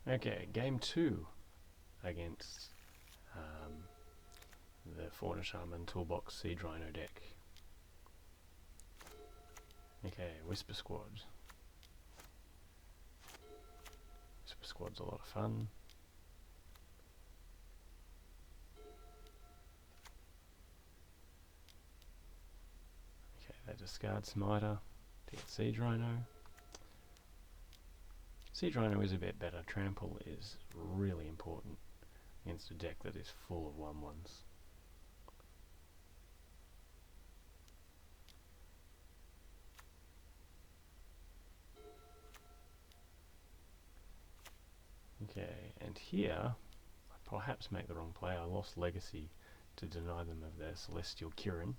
Okay, game 2 against the Fauna Shaman Toolbox Siege Rhino deck. Okay, Whisper Squad. Whisper Squad's a lot of fun. Okay, they discard Smiter to get Siege Rhino. Siege Rhino is a bit better. Trample is really important against a deck that is full of 1/1s. Okay, and here I perhaps make the wrong play. I lost Legacy to deny them of their Celestial Kirin.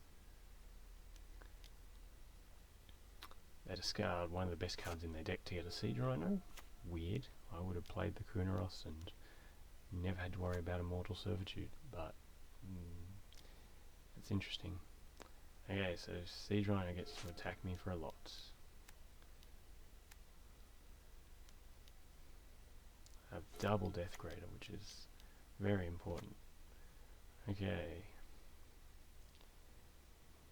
They discard one of the best cards in their deck to get a Siege Rhino. Weird. I would have played the Kunaros and never had to worry about Immortal Servitude, but it's interesting. Okay, so Siege Rhino gets to attack me for a lot. I have double Death Grader, which is very important. Okay.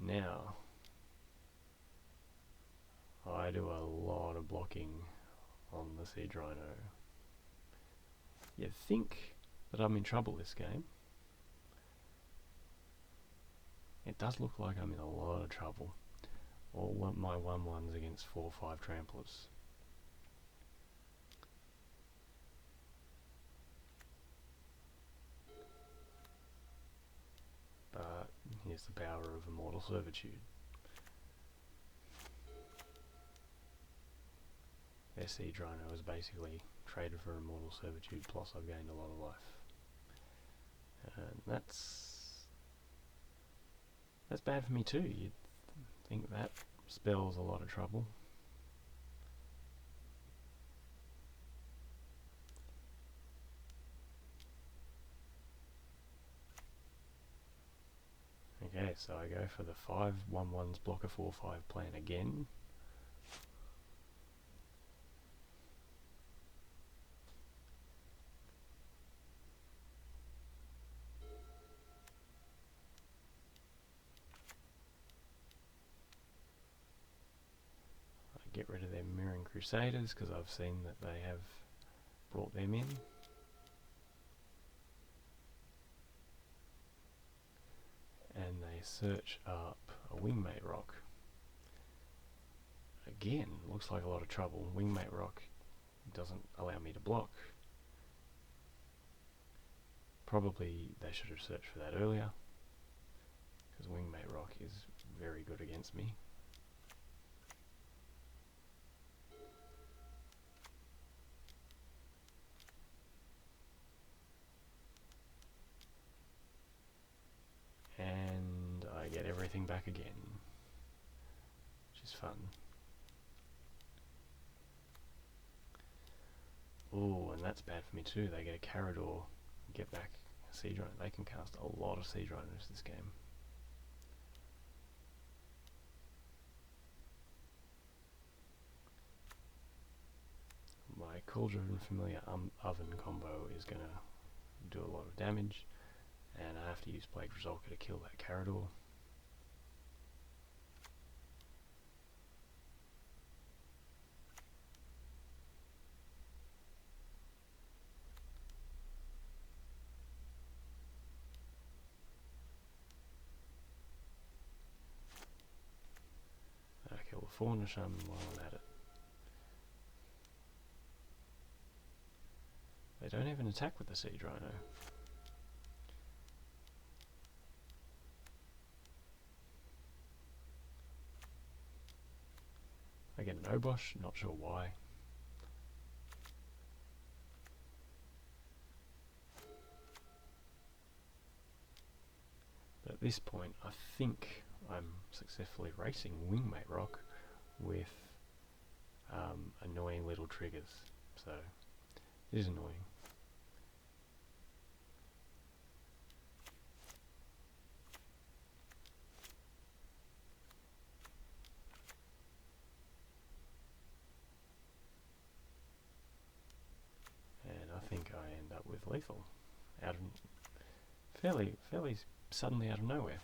Now, I do a lot of blocking on the Siege Rhino. You'd think that I'm in trouble this game. It does look like I'm in a lot of trouble. All my 1/1s against 4/5 tramplers. But here's the power of Immortal Servitude. Their Siege Rhino is basically traded for Immortal Servitude, plus I've gained a lot of life. And that's bad for me too. You'd think that spells a lot of trouble. Okay, so I go for the 5/1/1s block a 4/5 plan again. I get rid of their Mirroring Crusaders because I've seen that they have brought them in. And they search up a Wingmate Rock. Again, looks like a lot of trouble. Wingmate Rock doesn't allow me to block. Probably they should have searched for that earlier, because Wingmate Rock is very good against me. And I get everything back again, which is fun. Oh, and that's bad for me too. They get a Carador, get back a Siege Rhino. They can cast a lot of Siege Rhinos this game. My Cauldron Familiar Oven combo is going to do a lot of damage, and I have to use Plague Resolka to kill that Carador. I kill the Fauna Shaman while I'm at it. They don't even attack with the Siege Rhino. I get an Obosh, not sure why. But at this point, I think I'm successfully racing Wingmate Rock with annoying little triggers. So, it is annoying. think I end up with lethal. Fairly suddenly out of nowhere.